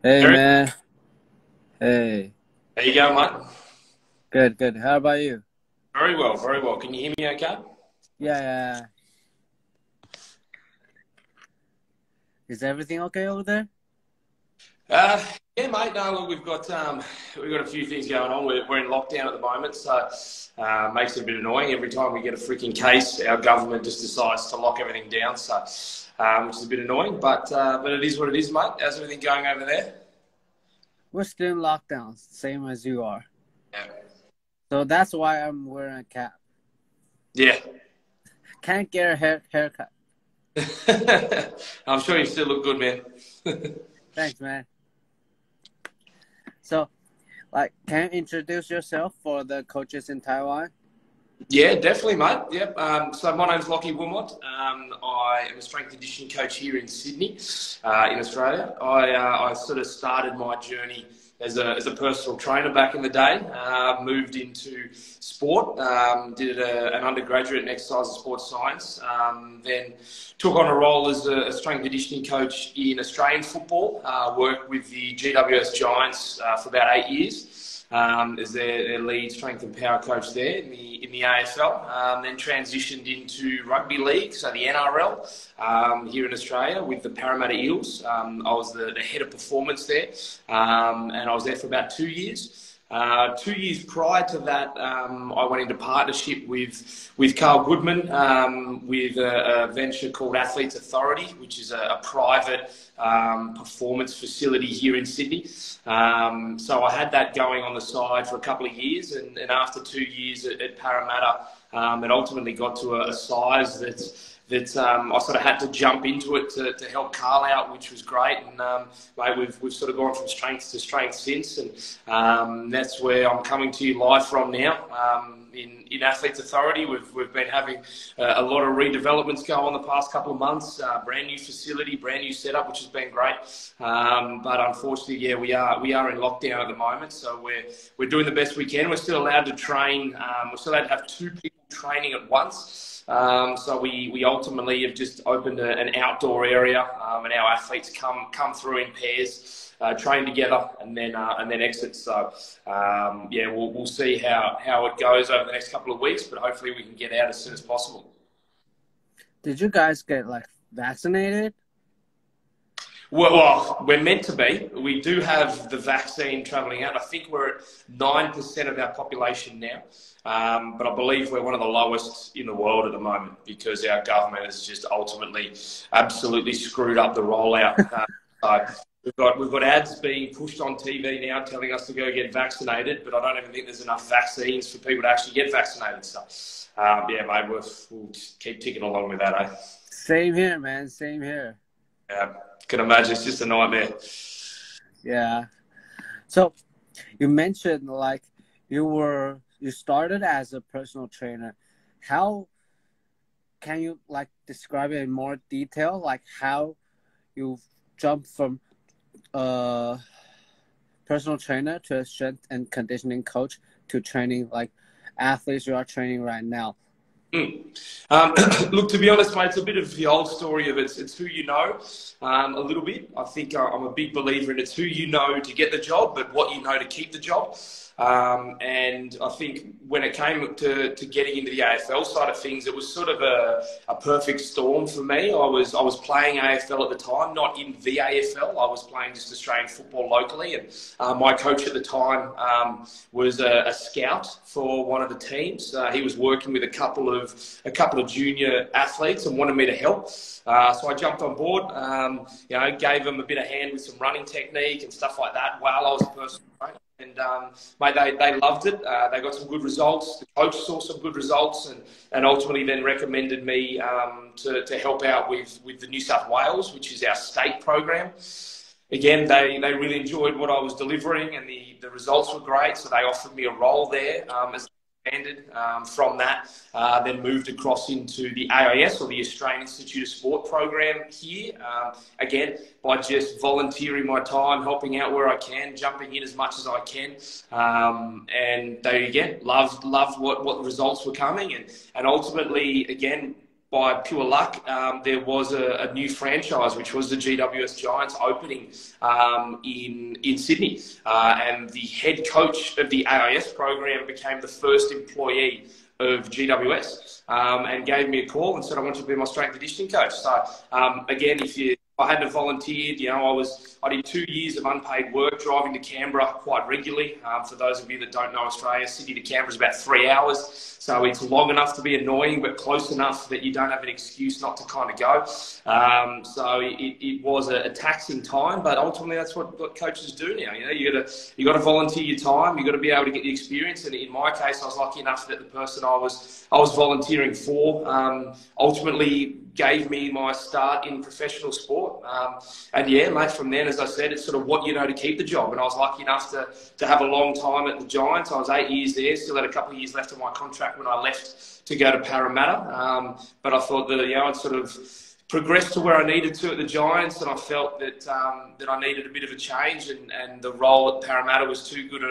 Hey Eric, man, hey, how you going, mate? good, good. How about you? Very well, very well. Can you hear me okay? Yeah, yeah. Yeah. Is everything okay over there? Uh, yeah, mate. No, look, we've got a few things going on. We're in lockdown at the moment, so makes it a bit annoying. Every time we get a freaking case, our government just decides to lock everything down. So, which is a bit annoying, but it is what it is, mate. How's everything going over there? We're still in lockdown, same as you are. Yeah. So that's why I'm wearing a cap. Yeah. Can't get a haircut. I'm sure you still look good, man. Thanks, man. So, can you introduce yourself for the coaches in Taiwan? Yeah, definitely, mate. Yep. So my name's Lachlan Wilmot. I am a strength and conditioning coach here in Sydney, in Australia. I sort of started my journey as a personal trainer back in the day. Moved into sport. Did an undergraduate in exercise and sports science. Then took on a role as a strength and conditioning coach in Australian football. Worked with the GWS Giants for about 8 years. As their lead strength and power coach there in the AFL. Then transitioned into rugby league, so the NRL, here in Australia with the Parramatta Eels. I was the head of performance there, and I was there for about 2 years. 2 years prior to that, I went into partnership with Carl Goodman with a venture called Athletes Authority, which is a private performance facility here in Sydney. So I had that going on the side for a couple of years, and after 2 years at Parramatta, it ultimately got to a size that I sort of had to jump into it to help Carl out, which was great. And mate, we've sort of gone from strength to strength since, and that's where I'm coming to you live from now. In Athletes Authority, we've been having a lot of redevelopments go on the past couple of months. Brand new facility, brand new setup, which has been great. But unfortunately, yeah, we are in lockdown at the moment, so we're doing the best we can. We're still allowed to train. We're still allowed to have two people training at once. So we ultimately have just opened an outdoor area, and our athletes come through in pairs. Train together and then exit. So yeah, we'll see how it goes over the next couple of weeks, but hopefully we can get out as soon as possible. Did you guys get vaccinated? Well, we're meant to be. We do have the vaccine travelling out. I think we're at 9% of our population now, but I believe we're one of the lowest in the world at the moment because our government has just ultimately absolutely screwed up the rollout. So we've got ads being pushed on TV now telling us to go get vaccinated, but I don't even think there's enough vaccines for people to actually get vaccinated. So yeah, mate, we'll just keep ticking along with that, eh? Same here, man. Same here. Yeah, can imagine it's just a nightmare. Yeah. So you mentioned you started as a personal trainer. How can you describe it in more detail? How you jumped from personal trainer to a strength and conditioning coach to training athletes you are training right now? Look, to be honest, mate, it's a bit of the old story of it's who you know, a little bit. I think I'm a big believer in it's who you know to get the job, but what you know to keep the job. And I think when it came to getting into the AFL side of things, it was sort of a perfect storm for me. I was playing AFL at the time, not in the AFL. I was playing just Australian football locally, and my coach at the time was a scout for one of the teams. He was working with a couple of junior athletes and wanted me to help. So I jumped on board. Gave them a bit of hand with some running technique and stuff like that while I was a personal trainer. And mate, they loved it. They got some good results. The coach saw some good results, and ultimately then recommended me to help out with the New South Wales, which is our state program. Again, they really enjoyed what I was delivering, and the results were great. So they offered me a role there as expanded from that, then moved across into the AIS, or the Australian Institute of Sport program here. Again, by just volunteering my time, helping out where I can, jumping in as much as I can. And they, again, loved what the results were coming. And ultimately, again, by pure luck, there was a new franchise, which was the GWS Giants, opening in Sydney. And the head coach of the AIS program became the first employee of GWS, and gave me a call and said, I want you to be my strength and conditioning coach. So again, if I hadn't have volunteered, you know, I did 2 years of unpaid work driving to Canberra quite regularly. For those of you that don't know Australia, Sydney to Canberra is about 3 hours. So it's long enough to be annoying, but close enough that you don't have an excuse not to kind of go. So it was a taxing time, but ultimately that's what coaches do now. You know, you got to volunteer your time. You got to be able to get the experience. And in my case, I was lucky enough that the person I was volunteering for ultimately gave me my start in professional sport. And yeah, mate, from then, as I said, it's sort of what you know to keep the job. And I was lucky enough to have a long time at the Giants. I was 8 years there, still had a couple of years left of my contract when I left to go to Parramatta. But I thought that, you know, I'd sort of progressed to where I needed to at the Giants, and I felt that I needed a bit of a change, and the role at Parramatta was too good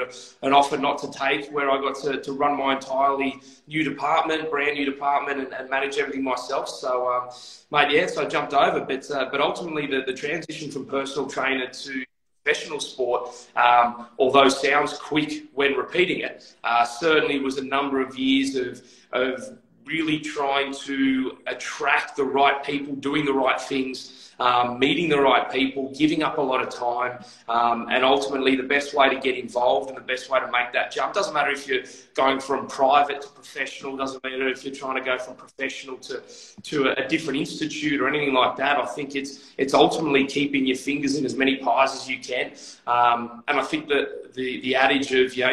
an offer not to take, where I got to run my entirely new department, brand new department, and manage everything myself. So, mate, yeah, so I jumped over. But ultimately, the transition from personal trainer to professional sport, although sounds quick when repeating it, certainly was a number of years of really trying to attract the right people, doing the right things, meeting the right people, giving up a lot of time, and ultimately the best way to get involved and the best way to make that jump. Doesn't matter if you're going from private to professional, doesn't matter if you're trying to go from professional to a different institute or anything like that. I think it's ultimately keeping your fingers in as many pies as you can. And I think that the adage of, you know,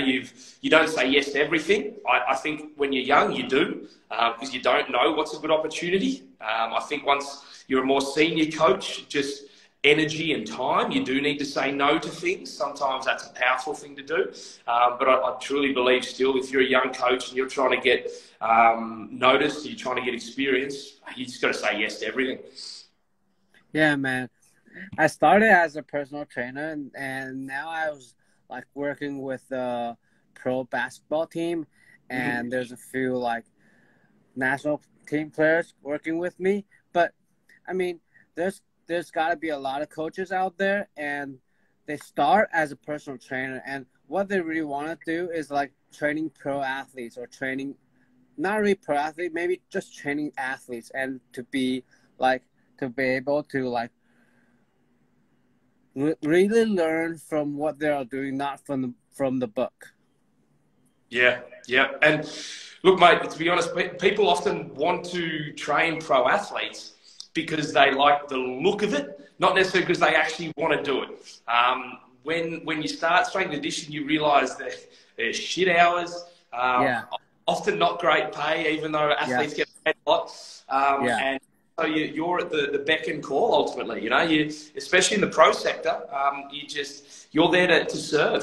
you don't say yes to everything. I think when you're young, you do, because you don't know what's a good opportunity. I think once you're a more senior coach, just energy and time, you do need to say no to things. Sometimes that's a powerful thing to do. But I truly believe still, if you're a young coach and you're trying to get noticed, you're trying to get experience, you just got to say yes to everything. Yeah, man. I started as a personal trainer, and now I was like working with the pro basketball team, and there's a few like national team players working with me. But I mean, there's got to be a lot of coaches out there, and they start as a personal trainer, and what they really want to do is like training pro athletes, or training not really pro athlete, maybe just training athletes, and to be able to like really learn from what they are doing, not from the book. Yeah. And look, mate, to be honest, people often want to train pro athletes because they like the look of it, not necessarily because they actually want to do it. When you start strength and conditioning, you realise that there's shit hours, often not great pay, even though athletes get paid a lot. And so you're at the beck and call ultimately. You know, especially in the pro sector, you're there to serve.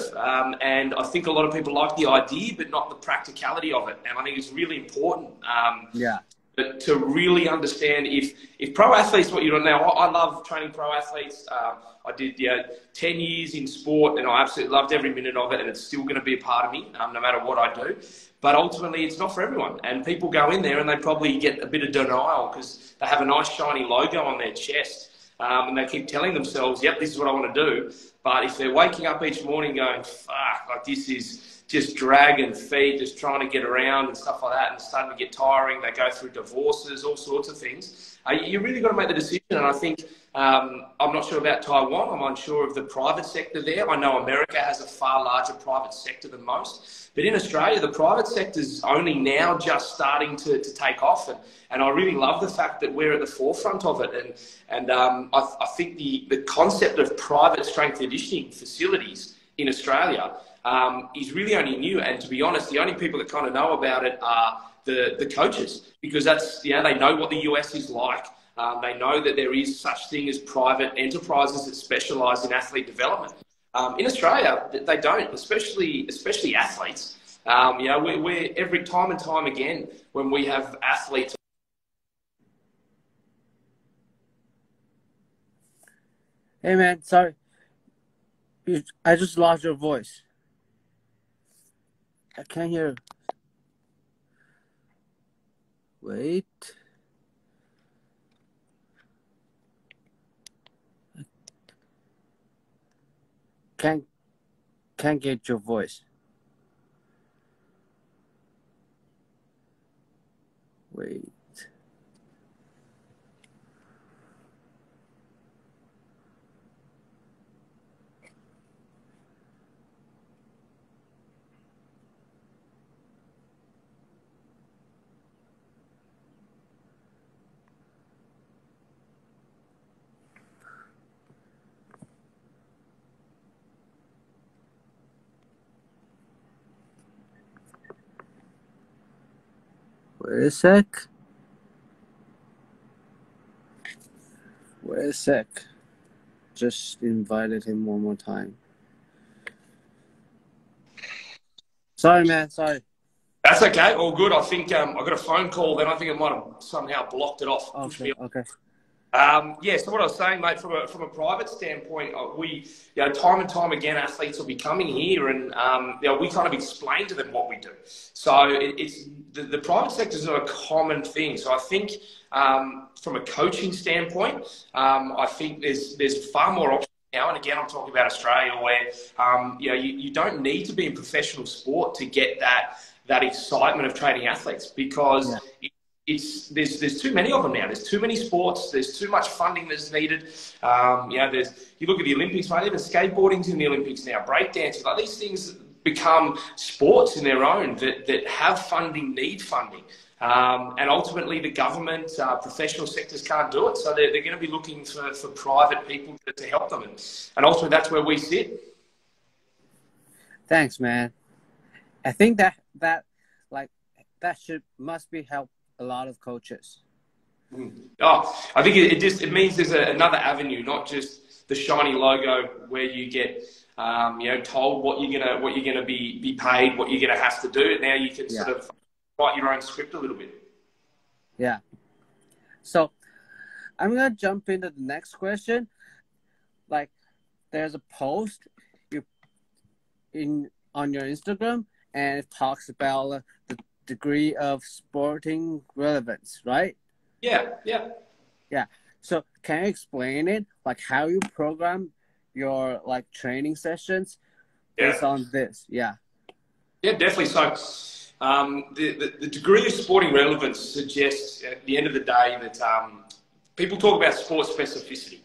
And I think a lot of people like the idea, but not the practicality of it. And I think it's really important. To really understand if pro athletes, what you're doing now. I love training pro athletes. I did 10 years in sport, and I absolutely loved every minute of it, and it's still going to be a part of me, no matter what I do. But ultimately, it's not for everyone. And people go in there and they probably get a bit of denial because they have a nice shiny logo on their chest, and they keep telling themselves, yep, this is what I want to do. But if they're waking up each morning going, fuck, like this is just dragging feet, just trying to get around and stuff like that, and starting to get tiring, they go through divorces, all sorts of things. You really got to make the decision. And I think, I'm not sure about Taiwan. I'm unsure of the private sector there. I know America has a far larger private sector than most. But in Australia, the private sector is only now just starting to take off. And I really love the fact that we're at the forefront of it. And I think the concept of private strength conditioning facilities in Australia is really only new. And to be honest, the only people that kind of know about it are the coaches, because that's, you know, they know what the US is like. They know that there is such thing as private enterprises that specialise in athlete development. In Australia, they don't, especially athletes. You know, we're every time and time again when we have athletes. Hey man, sorry, I just lost your voice. I can't hear. Wait. Can't get your voice. Wait. Wait a sec. Wait a sec. Just invited him one more time. Sorry, man. Sorry. That's okay. All good. I think I got a phone call. Then I think it might have somehow blocked it off. Okay. Okay. Yeah, so what I was saying, mate, from a private standpoint, we, time and time again, athletes will be coming here and, we kind of explain to them what we do. So it's the private sector is not a common thing. So I think from a coaching standpoint, I think there's far more options now. And again, I'm talking about Australia where, you don't need to be in professional sport to get that excitement of training athletes because there's too many of them now. There's too many sports. There's too much funding that's needed. You look at the Olympics, mate, even skateboarding's in the Olympics now, breakdancing, like these things become sports in their own that have funding, need funding. And ultimately the government, professional sectors can't do it. So they're going to be looking for private people to help them. And ultimately that's where we sit. Thanks, man. I think that must be help a lot of coaches. Oh, I think it means there's another avenue, not just the shiny logo where you get told what you're gonna be paid, what you're gonna have to do. Now you can sort of write your own script a little bit. Yeah. So I'm gonna jump into the next question. Like, there's a post on your Instagram, and it talks about the degree of sporting relevance, right? Yeah. So can you explain it, like how you program your training sessions based on this? Yeah, definitely. So the degree of sporting relevance suggests at the end of the day that people talk about sport specificity,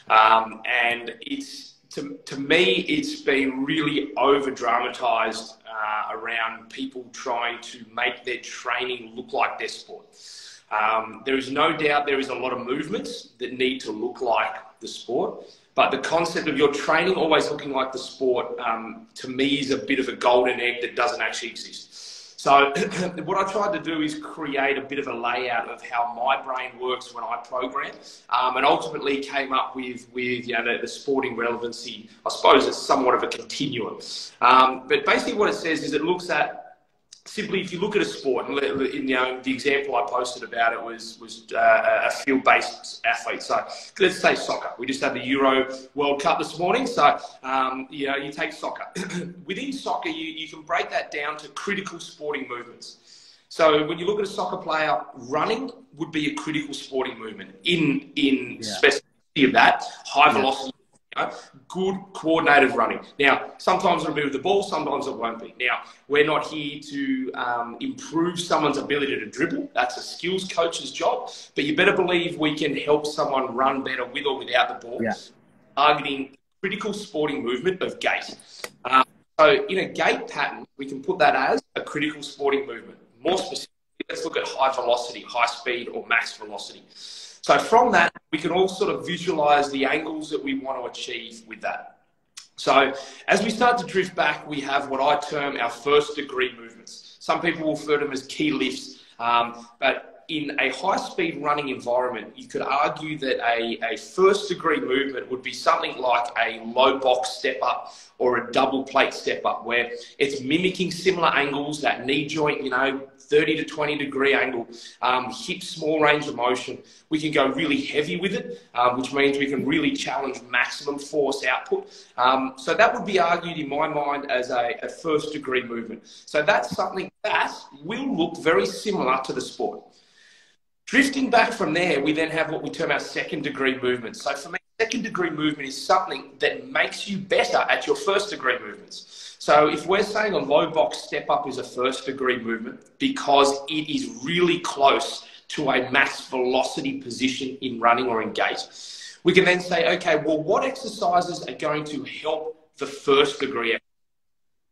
and to me, it's been really over-dramatized around people trying to make their training look like their sport. There is no doubt there is a lot of movements that need to look like the sport, but the concept of your training always looking like the sport, to me, is a bit of a golden egg that doesn't actually exist. So what I tried to do is create a bit of a layout of how my brain works when I program, and ultimately came up with the sporting relevancy. I suppose it's somewhat of a continuum. But basically what it says is it looks at simply, if you look at a sport, and the example I posted about it was a field-based athlete. So let's say soccer. We just had the Euro World Cup this morning. So, you take soccer. Within soccer, you can break that down to critical sporting movements. So when you look at a soccer player, running would be a critical sporting movement in specificity of that, high velocity. Good coordinated running. Now, sometimes it'll be with the ball, sometimes it won't be. Now, we're not here to improve someone's ability to dribble. That's a skills coach's job. But you better believe we can help someone run better with or without the ball, targeting critical sporting movement of gait. So in a gait pattern, we can put that as a critical sporting movement. More specifically, let's look at high velocity, high speed, or max velocity. So from that, we can all sort of visualize the angles that we want to achieve with that. So as we start to drift back, we have what I term our first degree movements. Some people will refer to them as key lifts, but in a high-speed running environment, you could argue that a first-degree movement would be something like a low box step-up or a double plate step-up, where it's mimicking similar angles, that knee joint, 30 to 20 degree angle, hip small range of motion. We can go really heavy with it, which means we can really challenge maximum force output. So that would be argued in my mind as a first-degree movement. So that's something that will look very similar to the sport. Drifting back from there, we then have what we term our second degree movements. So for me, second degree movement is something that makes you better at your first degree movements. So if we're saying a low box step up is a first degree movement because it is really close to a max velocity position in running or in gait, we can then say, okay, well, what exercises are going to help the first degree,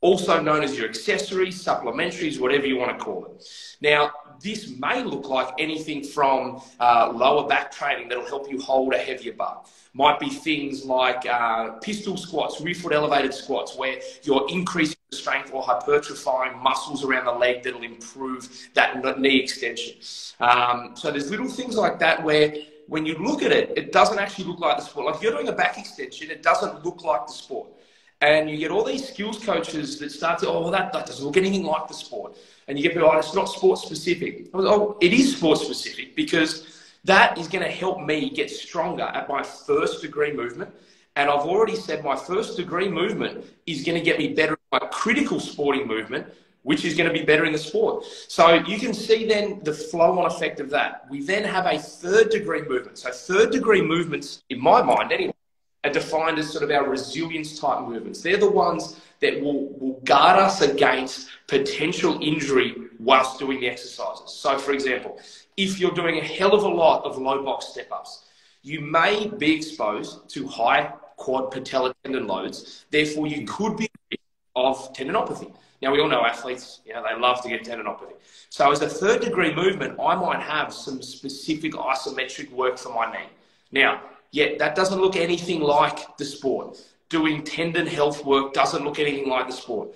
also known as your accessories, supplementaries, whatever you want to call it. Now, this may look like anything from lower back training that'll help you hold a heavier bar. Might be things like pistol squats, rear foot elevated squats, where you're increasing the strength or hypertrophying muscles around the leg that'll improve that knee extension. So there's little things like that where when you look at it, it doesn't actually look like the sport. Like if you're doing a back extension, it doesn't look like the sport. And you get all these skills coaches that start to, oh, that doesn't look anything like the sport. And you get people, oh, it's not sport specific. Oh, it is sport specific because that is going to help me get stronger at my first degree movement. And I've already said my first degree movement is going to get me better at my critical sporting movement, which is going to be better in the sport. So you can see then the flow-on effect of that. We then have a third degree movement. So third degree movements, in my mind anyway, are defined as sort of our resilience type movements. They're the ones that will guard us against potential injury whilst doing the exercises. So for example, if you're doing a hell of a lot of low box step-ups, you may be exposed to high quad patella tendon loads. Therefore, you could be at risk of tendinopathy. Now, we all know athletes, you know, they love to get tendinopathy. So as a third degree movement, I might have some specific isometric work for my knee. Now, yeah, that doesn't look anything like the sport. Doing tendon health work doesn't look anything like the sport.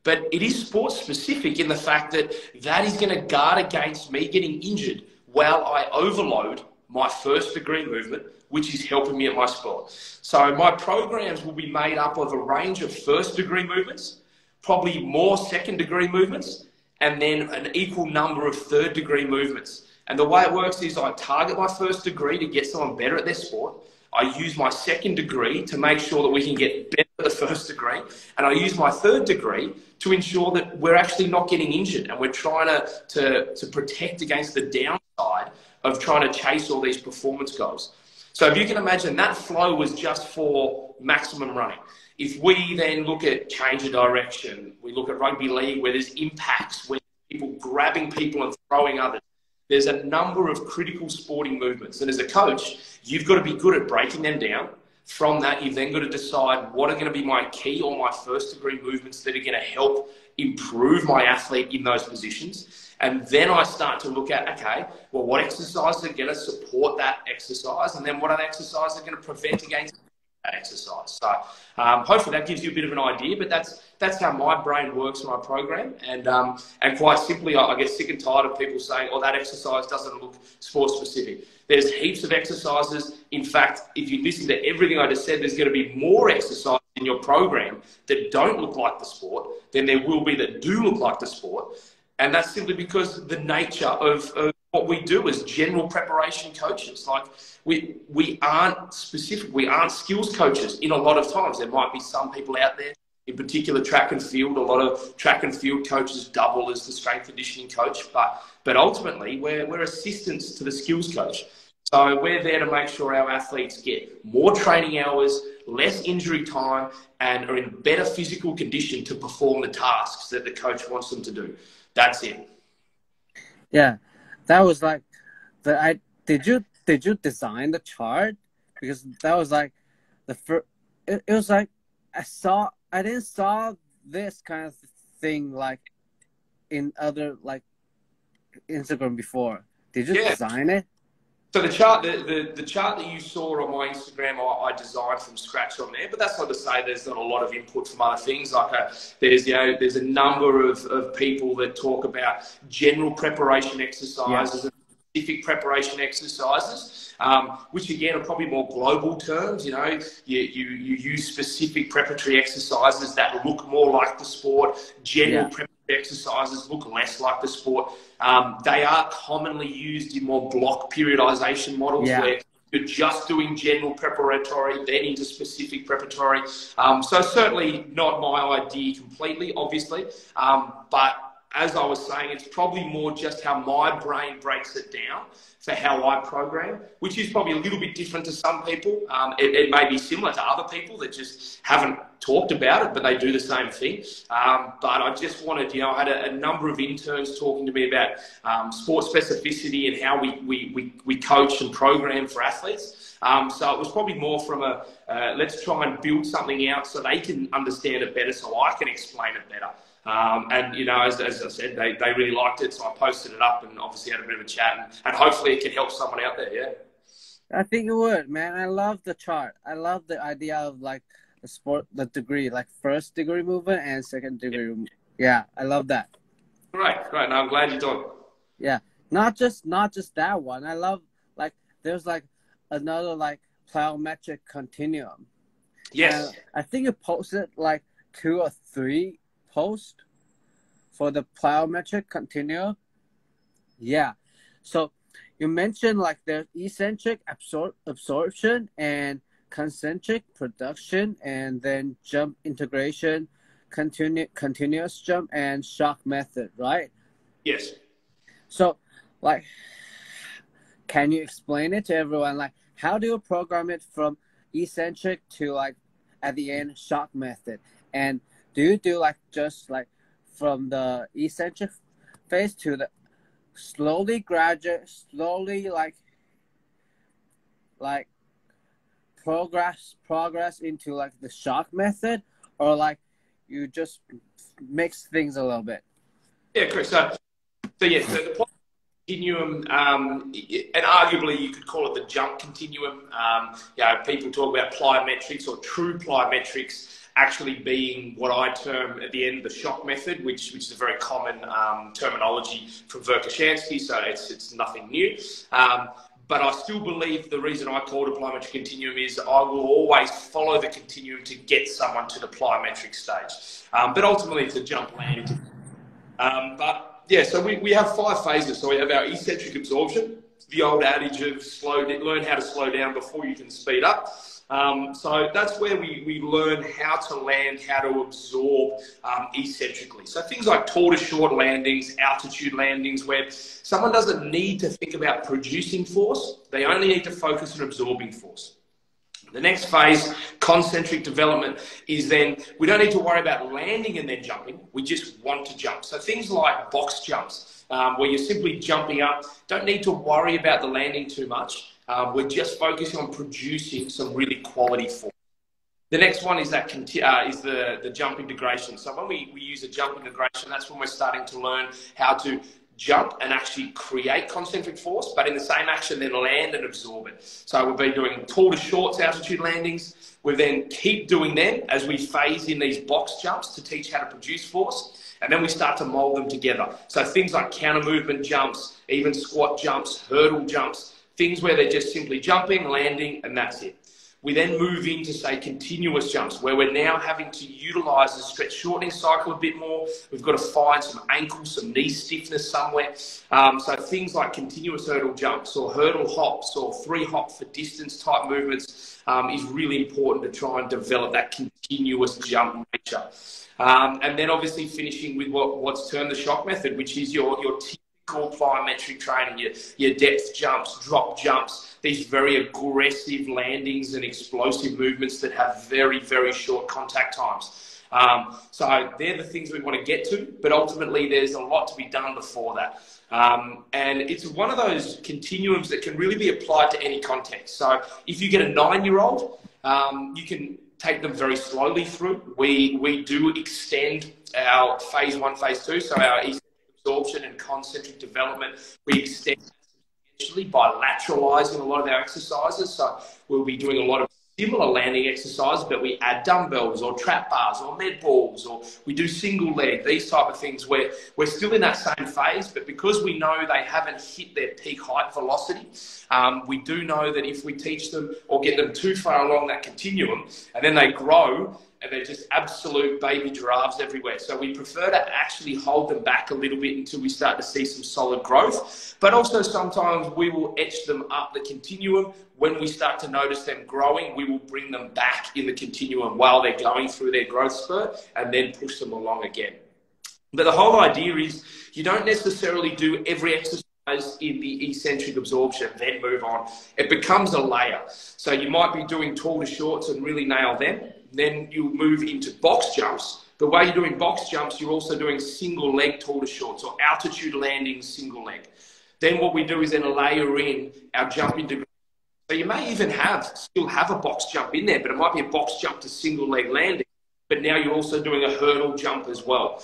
But it is sport specific in the fact that that is going to guard against me getting injured while I overload my first degree movement, which is helping me at my sport. So my programs will be made up of a range of first degree movements, probably more second degree movements, and then an equal number of third degree movements. And the way it works is I target my first degree to get someone better at their sport. I use my second degree to make sure that we can get better at the first degree. And I use my third degree to ensure that we're actually not getting injured and we're trying to protect against the downside of trying to chase all these performance goals. So if you can imagine that flow was just for maximum running. If we then look at change of direction, we look at rugby league where there's impacts, where people grabbing people and throwing others. There's a number of critical sporting movements. And as a coach, you've got to be good at breaking them down. From that, you've then got to decide what are going to be my key or my first degree movements that are going to help improve my athlete in those positions. And then I start to look at, okay, well, what exercises are going to support that exercise? And then what other exercises are going to prevent against that exercise? So hopefully that gives you a bit of an idea, but that's how my brain works in my program. And quite simply, I get sick and tired of people saying, oh, that exercise doesn't look sport specific. There's heaps of exercises. In fact, if you listen to everything I just said, there's going to be more exercises in your program that don't look like the sport than there will be that do look like the sport. And that's simply because the nature of what we do as general preparation coaches. Like we aren't specific, we aren't skills coaches in a lot of times. There might be some people out there, in particular track and field, a lot of track and field coaches double as the strength conditioning coach, but ultimately we're assistants to the skills coach. So we're there to make sure our athletes get more training hours, less injury time, and are in better physical condition to perform the tasks that the coach wants them to do. That's it. Yeah, that was like did you design the chart? Because that was like the first. It was like I didn't saw this kind of thing like in other like Instagram before. Did you design it? So the chart, the chart that you saw on my Instagram, I designed from scratch on there. But that's not to say there's not a lot of input from other things. Like there's a number of people that talk about general preparation exercises and specific preparation exercises, which again are probably more global terms. You know, you use specific preparatory exercises that look more like the sport. General preparatory exercises look less like the sport. They are commonly used in more block periodization models where you're just doing general preparatory, then into specific preparatory. So certainly not my idea completely, obviously, but as I was saying, it's probably more just how my brain breaks it down for how I program, which is probably a little bit different to some people. It may be similar to other people that just haven't talked about it, but they do the same thing. But I just wanted, I had a number of interns talking to me about sport specificity and how we coach and program for athletes. So it was probably more from let's try and build something out so they can understand it better, so I can explain it better. And, as I said, they really liked it, so I posted it up and obviously had a bit of a chat, and hopefully it can help someone out there, yeah. I think it would, man. I love the chart. I love the idea of, like, the degree, like first degree movement and second degree movement. Yeah, I love that. Great. No, I'm glad you do. Yeah, not just that one. I love, like, there's, like, another, like, plyometric continuum. Yes. I think you posted, like, 2 or 3 post for the plyometric continuum. Yeah. So you mentioned, like, there's eccentric absorption and concentric production, and then jump integration, continuous jump, and shock method, right? Yes. So, like, can you explain it to everyone? Like, how do you program it from eccentric to, like, at the end, shock method? And do you do, like, just, like, from the eccentric phase to the slowly, like progress into, like, the shock method, or, like, you just mix things a little bit? Yeah, correct. So the continuum, and arguably you could call it the jump continuum. People talk about plyometrics or true plyometrics actually being what I term at the end the shock method, which is a very common terminology from Verkhoshansky, so it's nothing new. But I still believe the reason I call it a plyometric continuum is I will always follow the continuum to get someone to the plyometric stage. But ultimately it's a jump land. So we have 5 phases. So we have our eccentric absorption, the old adage of learn how to slow down before you can speed up. So that's where we learn how to land, how to absorb eccentrically. So things like tall to short landings, altitude landings, where someone doesn't need to think about producing force. They only need to focus on absorbing force. The next phase, concentric development, is then we don't need to worry about landing and then jumping. We just want to jump. So things like box jumps, where you're simply jumping up, don't need to worry about the landing too much. We're just focusing on producing some really quality force. The next one is the jump integration. So when we use a jump integration, that's when we're starting to learn how to jump and actually create concentric force, but in the same action then land and absorb it. So we've been doing tall to short altitude landings. We then keep doing them as we phase in these box jumps to teach how to produce force. And then we start to mold them together. So things like counter movement jumps, even squat jumps, hurdle jumps, things where they're just simply jumping, landing, and that's it. We then move into, say, continuous jumps, where we're now having to utilize the stretch shortening cycle a bit more. We've got to find some ankle, some knee stiffness somewhere. So things like continuous hurdle jumps or hurdle hops or 3 hop for distance type movements is really important to try and develop that continuous jump nature. And then obviously finishing with what's termed the shock method, which is your typical plyometric training, your depth jumps, drop jumps, these very aggressive landings and explosive movements that have very, very short contact times. So they're the things we want to get to, but ultimately there's a lot to be done before that. And it's one of those continuums that can really be applied to any context. So if you get a 9-year-old, you can take them very slowly through. We do extend our phase 1, phase 2, so our absorption and concentric development, we extend by lateralizing a lot of our exercises. So we'll be doing a lot of similar landing exercises, but we add dumbbells or trap bars or med balls, or we do single leg, these type of things where we're still in that same phase, but because we know they haven't hit their peak height velocity, we do know that if we teach them or get them too far along that continuum and then they grow and they're just absolute baby giraffes everywhere. So we prefer to actually hold them back a little bit until we start to see some solid growth. But also sometimes we will etch them up the continuum. When we start to notice them growing, we will bring them back in the continuum while they're going through their growth spurt and then push them along again. But the whole idea is you don't necessarily do every exercise in the eccentric absorption, then move on. It becomes a layer. So you might be doing tall to shorts and really nail them. Then you'll move into box jumps. The way you're doing box jumps, you're also doing single leg tall to shorts or altitude landing single leg. Then what we do is then layer in our jump into. So you may even still have a box jump in there, but it might be a box jump to single leg landing. But now you're also doing a hurdle jump as well.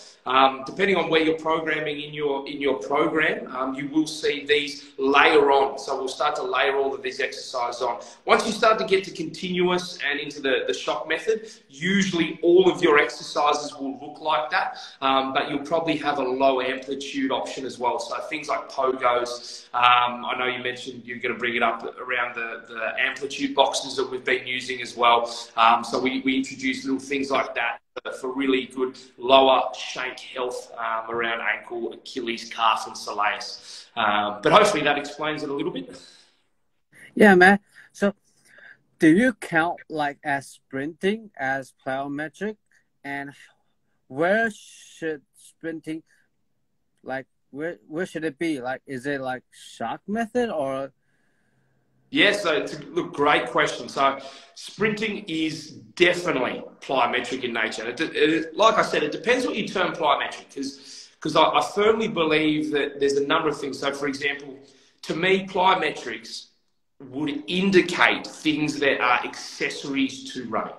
Depending on where you're programming in your program, you will see these layer on. So we'll start to layer all of these exercises on. Once you start to get to continuous and into the shock method, usually all of your exercises will look like that, but you'll probably have a low amplitude option as well. So things like pogos, I know you mentioned you're going to bring it up around the amplitude boxes that we've been using as well. So we introduce little things like that for really good lower shank health around ankle, Achilles, calf, and soleus. But hopefully that explains it a little bit. Yeah, man. So do you count like as sprinting as plyometric? And where should sprinting, like where should it be? Like, is it like shock method or? Yeah, so it's a great question. So sprinting is definitely plyometric in nature. Like I said, it depends what you term plyometric, because I firmly believe that there's a number of things. So for example, to me, plyometrics would indicate things that are accessories to running.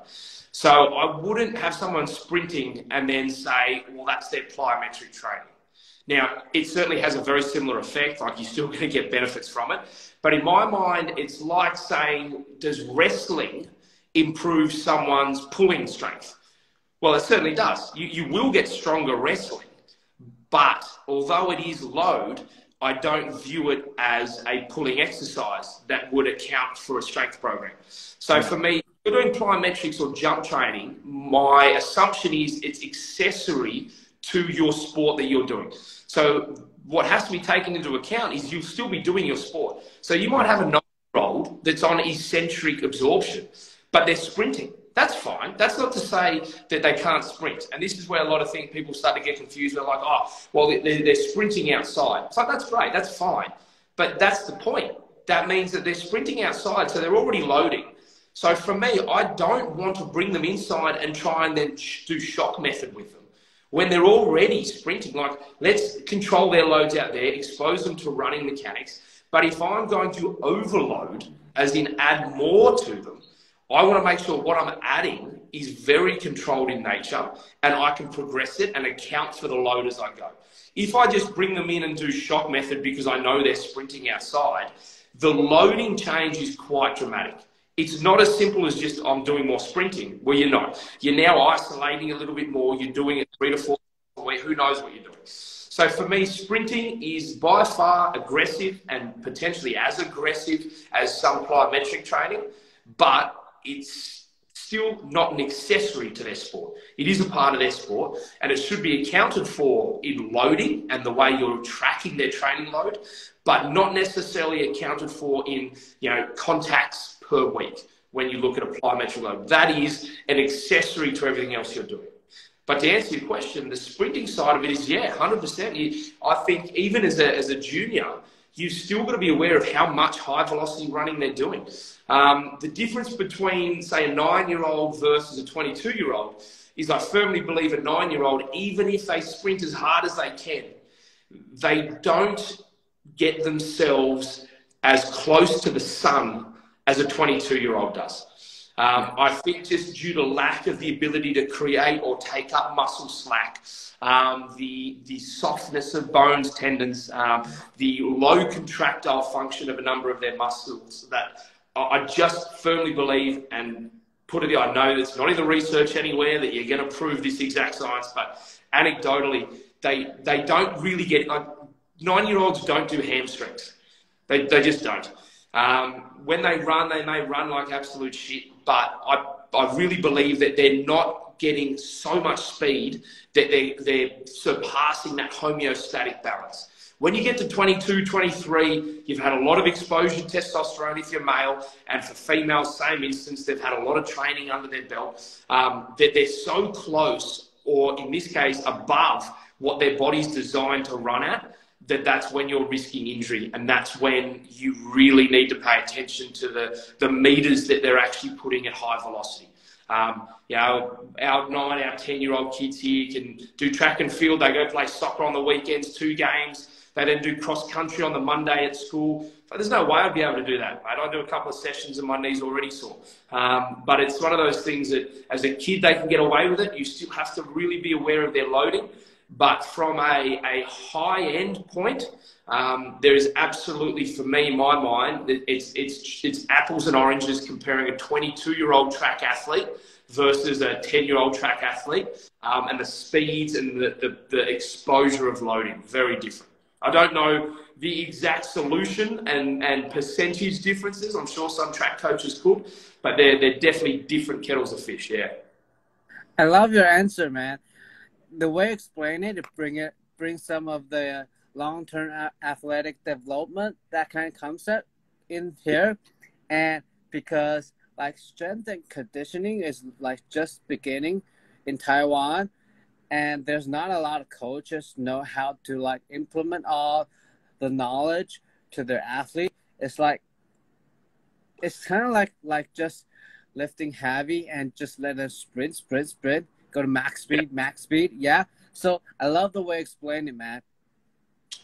So I wouldn't have someone sprinting and then say, well, that's their plyometric training. Now, it certainly has a very similar effect, like you're still going to get benefits from it. But in my mind, it's like saying, does wrestling improve someone's pulling strength? Well, it certainly does. You will get stronger wrestling. But although it is load, I don't view it as a pulling exercise that would account for a strength program. So for me, if you're doing plyometrics or jump training, my assumption is it's accessory to your sport that you're doing. So what has to be taken into account is you'll still be doing your sport. So you might have a 9-year-old that's on eccentric absorption, but they're sprinting. That's fine. That's not to say that they can't sprint. And this is where a lot of people start to get confused. They're like, oh, well, they're sprinting outside. It's like, that's great. That's fine. But that's the point. That means that they're sprinting outside, so they're already loading. So for me, I don't want to bring them inside and try and then do shock method with them. When they're already sprinting, like, let's control their loads out there, expose them to running mechanics. But if I'm going to overload, as in add more to them, I want to make sure what I'm adding is very controlled in nature and I can progress it and account for the load as I go. If I just bring them in and do shock method because I know they're sprinting outside, the loading change is quite dramatic. It's not as simple as just, I'm doing more sprinting. Well, you're not. You're now isolating a little bit more. You're doing it 3 to 4 weeks. Who knows what you're doing? So for me, sprinting is by far aggressive and potentially as aggressive as some plyometric training, but it's still not an accessory to their sport. It is a part of their sport, and it should be accounted for in loading and the way you're tracking their training load, but not necessarily accounted for in, contacts per week when you look at a plyometric load. That is an accessory to everything else you're doing. But to answer your question, the sprinting side of it is, 100%. I think even as a junior, you've still got to be aware of how much high velocity running they're doing. The difference between, say, a 9-year-old versus a 22-year-old is I firmly believe a 9-year-old, even if they sprint as hard as they can, they don't get themselves as close to the sun as a 22-year-old does. I think just due to lack of the ability to create or take up muscle slack, the softness of bones, tendons, the low contractile function of a number of their muscles, that I just firmly believe, and I know it's not in the research anywhere that you're going to prove this exact science, but anecdotally, they don't really get, 9-year-olds don't do hamstrings. They just don't. When they may run like absolute shit, but I really believe that they're not getting so much speed that they're surpassing that homeostatic balance. When you get to 22, 23, you've had a lot of exposure to testosterone if you're male, and for females, same instance, they've had a lot of training under their belt, that they're so close, or in this case, above what their body's designed to run at, that's when you're risking injury, and that's when you really need to pay attention to the meters that they're actually putting at high velocity. You know, our 9, our 10-year-old kids here can do track and field. They go play soccer on the weekends, 2 games. They then do cross country on the Monday at school. But there's no way I'd be able to do that, mate. I do a couple of sessions and my knee's already sore. But it's one of those things that as a kid, they can get away with it. You still have to really be aware of their loading. But from a high-end point, there is absolutely, for me, in my mind, it's apples and oranges comparing a 22-year-old track athlete versus a 10-year-old track athlete, and the speeds and the exposure of loading, very different. I don't know the exact solution and percentage differences. I'm sure some track coaches could, but they're definitely different kettles of fish, yeah. I love your answer, man. The way you explain it, bring some of the long-term athletic development, that kind of concept in here. And because like strength and conditioning is like just beginning in Taiwan, and there's not a lot of coaches know how to like implement all the knowledge to their athlete. It's like, it's kind of like just lifting heavy and just let them sprint, go to max speed. Yeah. So I love the way you explain it, man.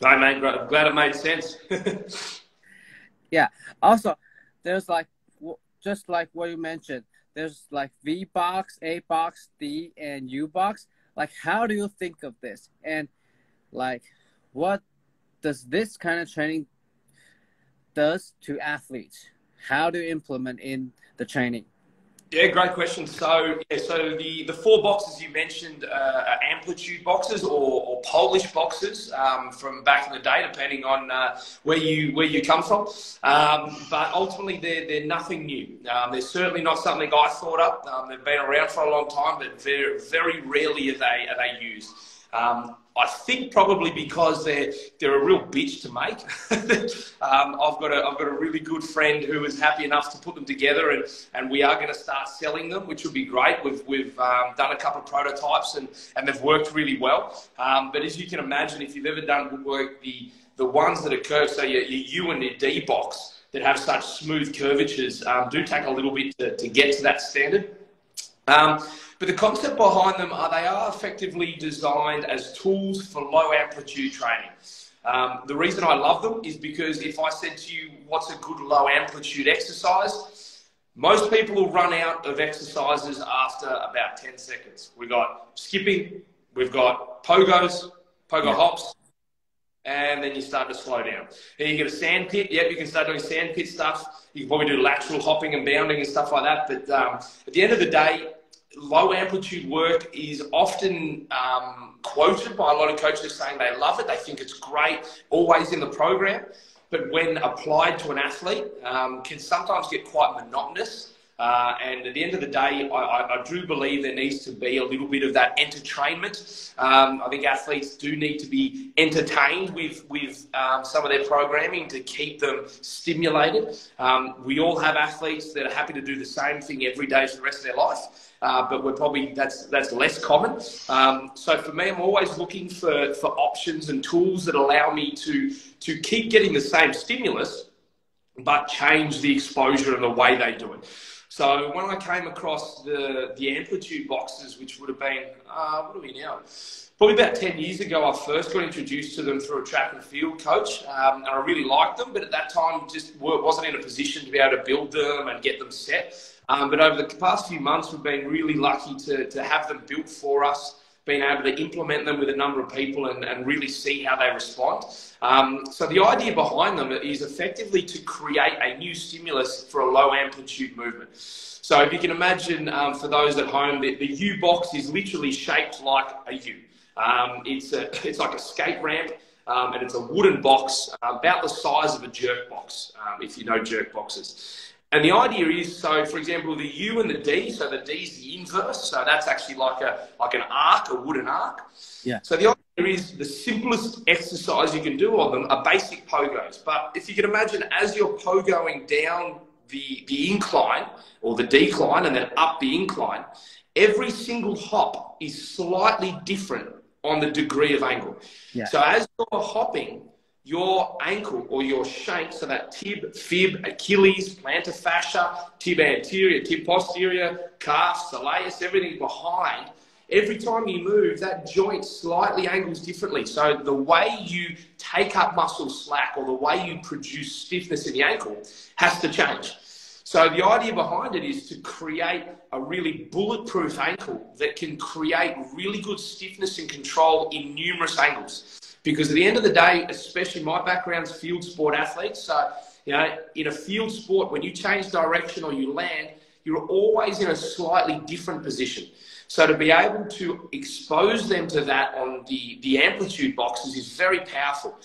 No, mate, I'm glad it made sense. Yeah. Also, there's like, just like what you mentioned, there's like V box, A box, D, and U box. Like, how do you think of this? And like, what does this kind of training does to athletes? How do you implement in the training? Yeah, great question. So the 4 boxes you mentioned are amplitude boxes or Polish boxes from back in the day, depending on where you come from. But ultimately, they're nothing new. They're certainly not something I thought up. They've been around for a long time, but very, very rarely are they used. I think probably because they're a real bitch to make. I've got a really good friend who was happy enough to put them together, and we are going to start selling them, which will be great. We've done a couple of prototypes and they've worked really well. But as you can imagine, if you've ever done good work, the ones that are curved, so your U and your D box that have such smooth curvatures, do take a little bit to get to that standard. But the concept behind them they are effectively designed as tools for low amplitude training. The reason I love them is because if I said to you, what's a good low amplitude exercise? Most people will run out of exercises after about 10 seconds. We've got skipping, we've got pogo hops, and then you start to slow down. Then you get a sand pit. Yep, you can start doing sand pit stuff. You can probably do lateral hopping and bounding and stuff like that. But at the end of the day, low amplitude work is often quoted by a lot of coaches saying they love it, they think it's great, always in the program, but when applied to an athlete, can sometimes get quite monotonous. And at the end of the day, I do believe there needs to be a little bit of that entertainment. I think athletes do need to be entertained with some of their programming to keep them stimulated. We all have athletes that are happy to do the same thing every day for the rest of their life. But we're probably, that's less common. So for me, I'm always looking for options and tools that allow me to keep getting the same stimulus, but change the exposure and the way they do it. So when I came across the amplitude boxes, which would have been, what are we now? Probably about 10 years ago, I first got introduced to them through a track and field coach, and I really liked them, but at that time just wasn't in a position to be able to build them and get them set. But over the past few months, we've been really lucky to have them built for us, being able to implement them with a number of people and really see how they respond. So the idea behind them is effectively to create a new stimulus for a low amplitude movement. So if you can imagine, for those at home, the U box is literally shaped like a U. It's like a skate ramp, and it's a wooden box about the size of a jerk box, if you know jerk boxes. And the idea is, so for example, the U and the D, so the D is the inverse, so that's actually like an arc, a wooden arc. Yeah. So the idea is the simplest exercise you can do on them are basic pogos. But if you can imagine, as you're pogoing down the incline or the decline and then up the incline, every single hop is slightly different on the degree of angle. Yeah. So as you're hopping, your ankle or your shank, so that tib, fib, Achilles, plantar fascia, tib anterior, tib posterior, calf, soleus, everything behind, every time you move, that joint slightly angles differently. So the way you take up muscle slack or the way you produce stiffness in the ankle has to change. So the idea behind it is to create a really bulletproof ankle that can create really good stiffness and control in numerous angles. Because at the end of the day, especially my background's field sport athletes, so, you know, in a field sport, when you change direction or you land, you're always in a slightly different position. So to be able to expose them to that on the amplitude boxes is very powerful.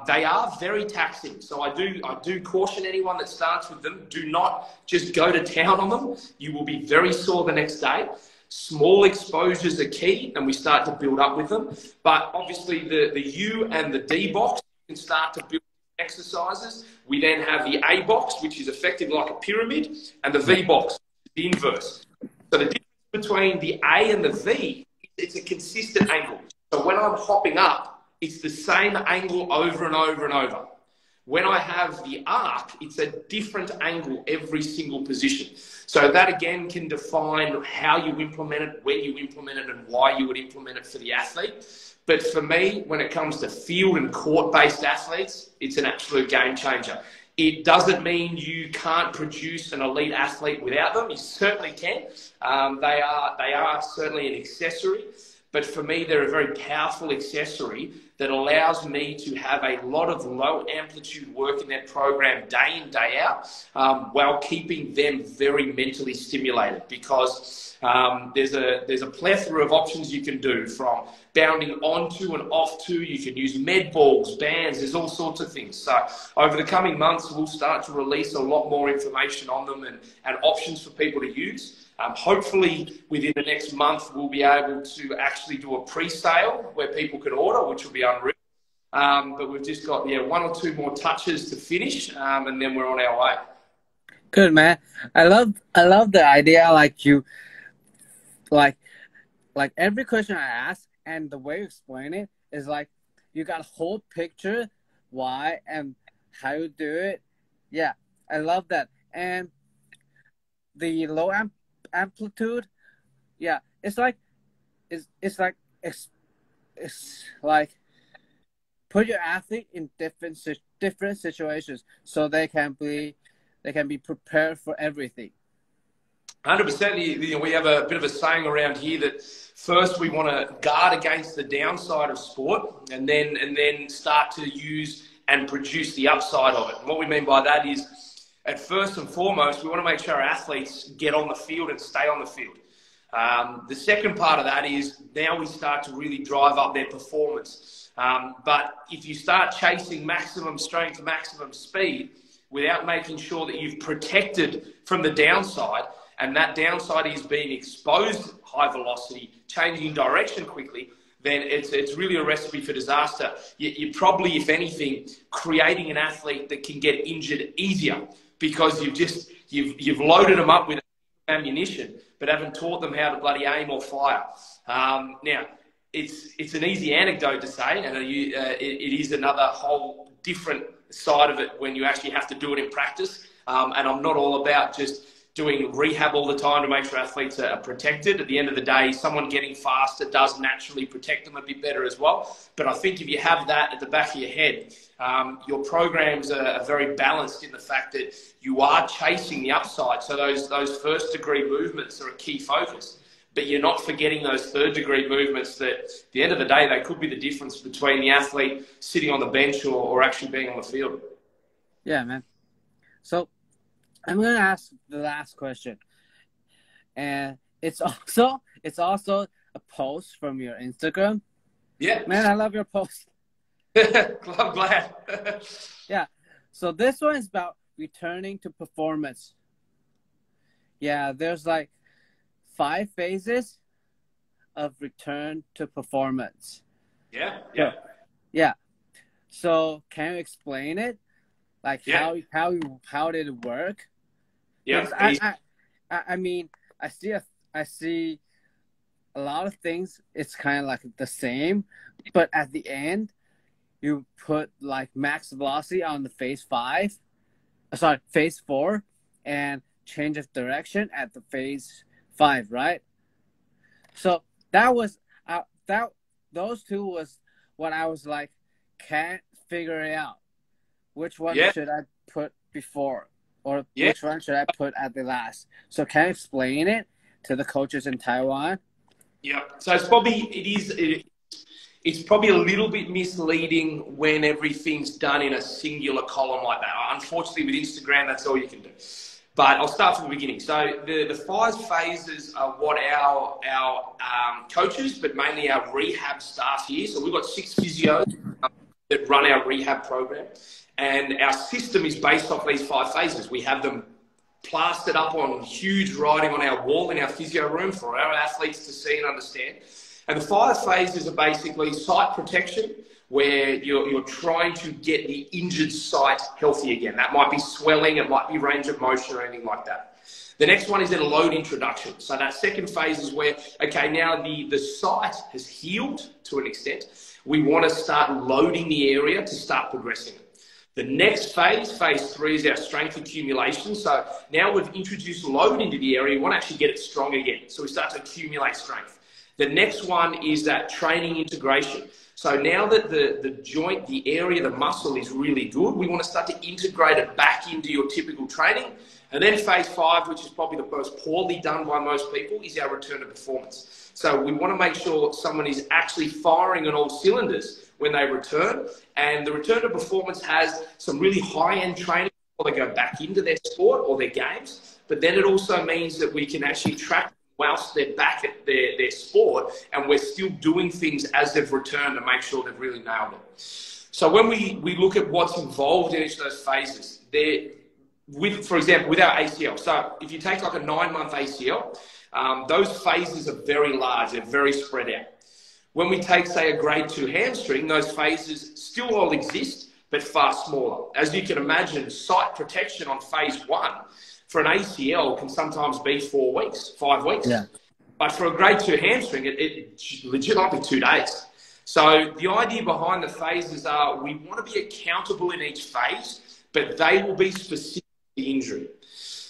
They are very taxing. So I do caution anyone that starts with them, do not just go to town on them. You will be very sore the next day. Small exposures are key, and we start to build up with them. But obviously the U and the D box, you can start to build exercises. We then have the A box, which is effectively like a pyramid, and the V box, the inverse. So the difference between the A and the V, it's a consistent angle. So when I'm hopping up, it's the same angle over and over and over. When I have the arc, it's a different angle every single position. So that again can define how you implement it, when you implement it, and why you would implement it for the athlete. But for me, when it comes to field and court-based athletes, it's an absolute game changer. It doesn't mean you can't produce an elite athlete without them. You certainly can. They are certainly an accessory. But for me, they're a very powerful accessory that allows me to have a lot of low amplitude work in that program day in, day out, while keeping them very mentally stimulated, because there's a plethora of options you can do, from bounding onto and off to. You can use med balls, bands, there's all sorts of things. So over the coming months, we'll start to release a lot more information on them and options for people to use. Hopefully within the next month, we'll be able to actually do a pre-sale where people can order, which will be unreal. But we've just got, one or two more touches to finish, and then we're on our way. Good, man. I love the idea, like every question I ask and the way you explain it is like you got a whole picture, why and how you do it. Yeah, I love that. And the low amplitude, yeah, it's like put your athlete in different situations so they can be prepared for everything. 100%. We have a bit of a saying around here that first we want to guard against the downside of sport, and then start to use and produce the upside of it. And what we mean by that is, at first and foremost, we want to make sure our athletes get on the field and stay on the field. The second part of that is now we start to really drive up their performance. But if you start chasing maximum strength, maximum speed, without making sure that you've protected from the downside, and that downside is being exposed high velocity, changing direction quickly, then it's really a recipe for disaster. You're probably, if anything, creating an athlete that can get injured easier, because you've loaded them up with ammunition, but haven't taught them how to bloody aim or fire. Now, it's an easy anecdote to say, and it is another whole different side of it when you actually have to do it in practice. And I'm not all about just doing rehab all the time to make sure athletes are protected. At the end of the day, someone getting faster does naturally protect them a bit better as well. But I think if you have that at the back of your head, your programs are very balanced in the fact that you are chasing the upside. So those first degree movements are a key focus, but you're not forgetting those third degree movements that at the end of the day, they could be the difference between the athlete sitting on the bench or actually being on the field. Yeah, man. So I'm going to ask the last question, and it's also a post from your Instagram. Yeah, man, I love your post. I'm glad. Yeah, so this one is about returning to performance. Yeah, there's like 5 phases of return to performance. Yeah. So can you explain it? Like how did it work? Yeah. I mean, I see a lot of things, it's kind of like the same, but at the end, you put like max velocity on the phase 4, and change of direction at the phase 5, right? So that was those two was what I was like, can't figure it out. Which one should I put before, or which one should I put at the last? So can you explain it to the coaches in Taiwan? Yeah. So it's probably a little bit misleading when everything's done in a singular column like that. Unfortunately, with Instagram, that's all you can do. But I'll start from the beginning. So the 5 phases are what our coaches, but mainly our rehab staff here. So we've got 6 physios that run our rehab program. And our system is based off these 5 phases. We have them plastered up on huge writing on our wall in our physio room for our athletes to see and understand. And the 5 phases are basically site protection, where you're trying to get the injured site healthy again. That might be swelling, it might be range of motion or anything like that. The next one is then a load introduction. So that second phase is where, okay, now the site has healed to an extent. We want to start loading the area to start progressing it. The next phase, phase 3, is our strength accumulation. So now we've introduced load into the area, we want to actually get it strong again. So we start to accumulate strength. The next one is that training integration. So now that the joint, the area, the muscle is really good, we want to start to integrate it back into your typical training. And then phase 5, which is probably the most poorly done by most people, is our return to performance. So we want to make sure someone is actually firing on all cylinders when they return. And the return to performance has some really high-end training before they go back into their sport or their games. But then it also means that we can actually track whilst they're back at their sport, and we're still doing things as they've returned to make sure they've really nailed it. So when we look at what's involved in each of those phases, for example, with our ACL, so if you take like a 9-month ACL, those phases are very large, they're very spread out. When we take, say, a grade 2 hamstring, those phases still all exist, but far smaller. As you can imagine, site protection on phase 1 for an ACL can sometimes be 4 weeks, 5 weeks. Yeah. But for a grade 2 hamstring, it legit might be 2 days. So the idea behind the phases are we want to be accountable in each phase, but they will be specific to the injury.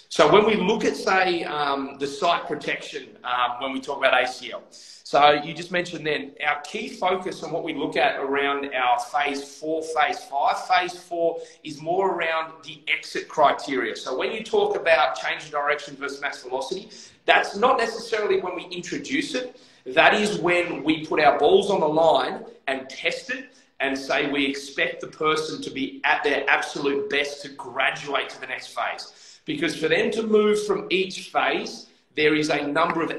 So when we look at, say, the site protection, when we talk about ACL, so you just mentioned then, our key focus on what we look at around our phase 4, phase 5. Phase 4 is more around the exit criteria. So when you talk about change of direction versus max velocity, that's not necessarily when we introduce it. That is when we put our balls on the line and test it and say we expect the person to be at their absolute best to graduate to the next phase. Because for them to move from each phase, there is a number of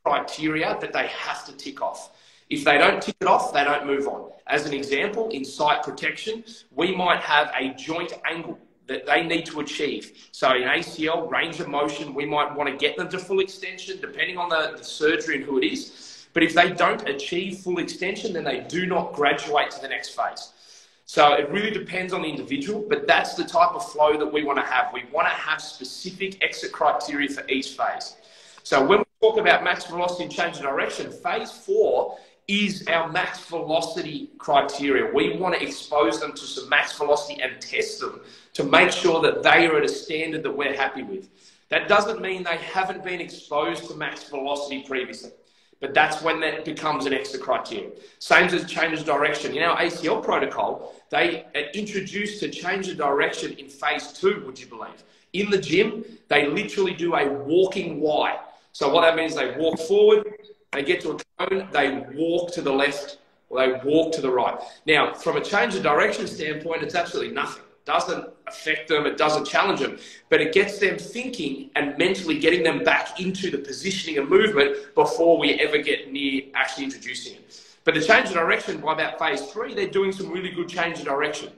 criteria that they have to tick off. If they don't tick it off, they don't move on. As an example, in site protection, we might have a joint angle that they need to achieve. So in ACL, range of motion, we might want to get them to full extension, depending on the surgery and who it is. But if they don't achieve full extension, then they do not graduate to the next phase. So it really depends on the individual, but that's the type of flow that we want to have. We want to have specific exit criteria for each phase. So when we talk about max velocity and change of direction, phase 4 is our max velocity criteria. We want to expose them to some max velocity and test them to make sure that they are at a standard that we're happy with. That doesn't mean they haven't been exposed to max velocity previously, but that's when that becomes an extra criteria. Same as change of direction. In our ACL protocol, they introduced a change of direction in phase 2, would you believe? In the gym, they literally do a walking Y. So what that means, they walk forward, they get to a cone, they walk to the left, or they walk to the right. Now, from a change of direction standpoint, it's absolutely nothing. It doesn't affect them, it doesn't challenge them, but it gets them thinking and mentally getting them back into the positioning and movement before we ever get near actually introducing it. But the change of direction, by about phase 3, they're doing some really good change of direction.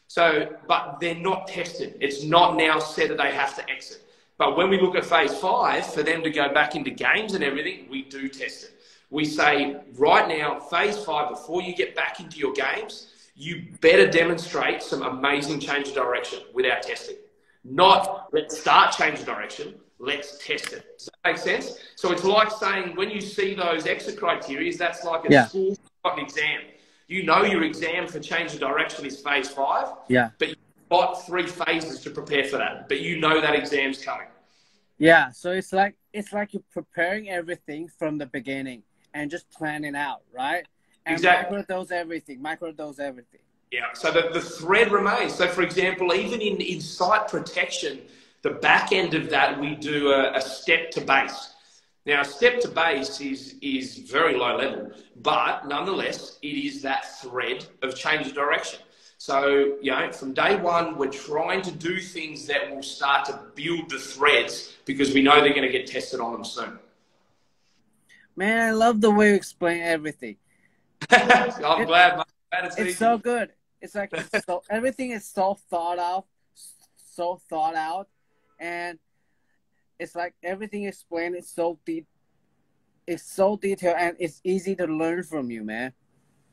So, but they're not tested. It's not now said that they have to exit. But when we look at phase 5, for them to go back into games and everything, we do test it. We say, right now, phase 5, before you get back into your games, you better demonstrate some amazing change of direction without testing. Not, let's start change of direction. let's test it. Does that make sense? So it's like saying when you see those exit criteria, that's like at school, you've got an exam. You know your exam for change of direction is phase 5, but you've got 3 phases to prepare for that. But you know that exam's coming. Yeah, so it's like you're preparing everything from the beginning and just planning out, right? And exactly. Microdose everything. Yeah, so the thread remains. So, for example, even in site protection, the back end of that, we do a step to base. Now, step to base is very low level, but nonetheless, it is that thread of change of direction. So, you know, from day one, we're trying to do things that will start to build the threads because we know they're going to get tested on them soon. Man, I love the way you explain everything. I'm glad, mate. It's easy. So good. It's like everything is so thought out, and it's like everything explained is so deep. It's so detailed, and it's easy to learn from you, man.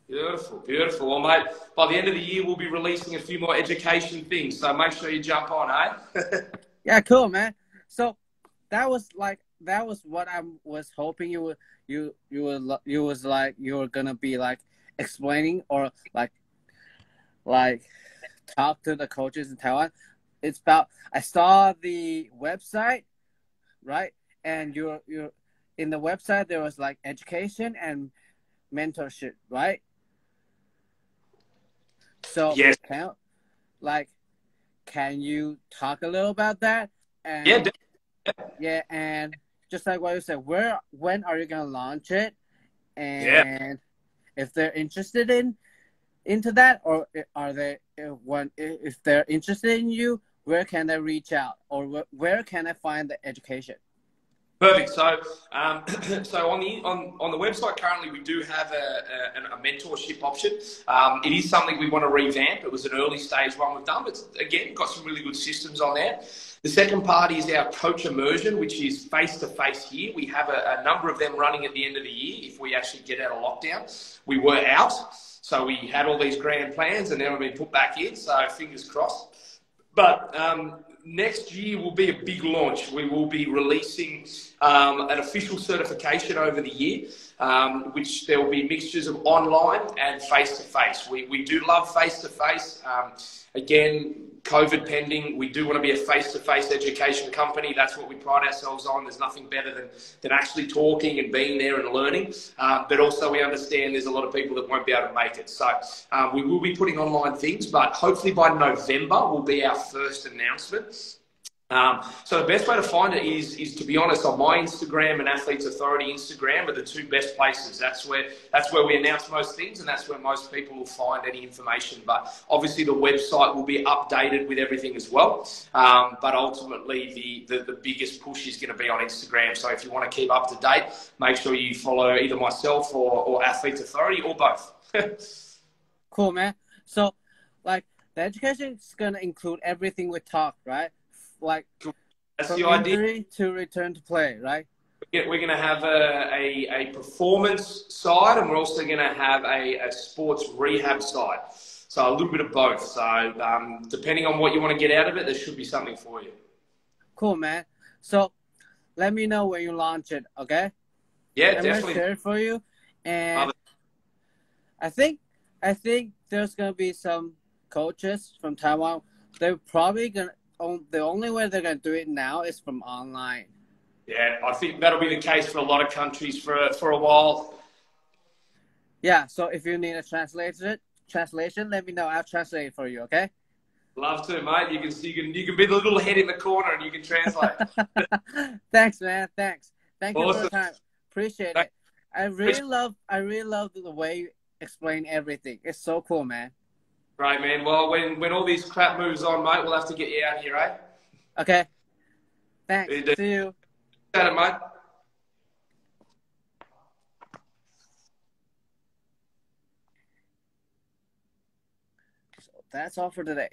Beautiful, beautiful. Well, mate, by the end of the year, we'll be releasing a few more education things, so make sure you jump on, eh? Yeah, cool, man. So that was what I was hoping you were gonna be like explaining or like talk to the coaches in Taiwan. It's about, I saw the website, right? And you're in the website, there was like education and mentorship, right? So yes. Can you talk a little about that? And yeah, yeah, and just like what you said, when are you gonna launch it? And if they're interested into that, or are they if they're interested in you, where can they reach out, or where can I find the education? Perfect. So, so on the website currently, we do have a mentorship option. It is something we want to revamp. It was an early stage one we've done, but again, got some really good systems on there. The second part is our coach immersion, which is face-to-face here. We have a number of them running at the end of the year if we actually get out of lockdown. We were out, so we had all these grand plans, and now we've been put back in, so fingers crossed. But next year will be a big launch. We will be releasing an official certification over the year, which there will be mixtures of online and face-to-face. We do love face-to-face. Again, COVID pending, we do want to be a face-to-face education company. That's what we pride ourselves on. There's nothing better than actually talking and being there and learning. But also we understand there's a lot of people that won't be able to make it. So we will be putting online things, but hopefully by November will be our first announcement. So the best way to find it is to be honest, on my Instagram and Athletes Authority Instagram are the 2 best places. That's where we announce most things, and that's where most people will find any information. But obviously the website will be updated with everything as well. But ultimately the biggest push is going to be on Instagram. So if you want to keep up to date, make sure you follow either myself or Athletes Authority or both. Cool, man. So like the education is going to include everything we talked, right? Like that's from the idea. Injury to return to play, right? We're going to have a performance side, and we're also going to have a sports rehab side. So a little bit of both. So depending on what you want to get out of it, there should be something for you. Cool, man. So let me know when you launch it, okay? Yeah, I'm definitely. gonna share it for you, and I think there's gonna be some coaches from Taiwan. They're probably gonna. The only way they're going to do it now is from online. Yeah, I think that'll be the case for a lot of countries for a while. Yeah, so if you need a translation, let me know. I'll translate it for you, okay? Love to, mate. You can be the little head in the corner and you can translate. Thanks, man. Thanks. Thank you awesome. for the time. Appreciate it. I really love the way you explain everything. It's so cool, man. Right, man. Well, when all this crap moves on, mate, we'll have to get you out here, eh? Okay. Thanks. See you. Got it, mate. So that's all for today.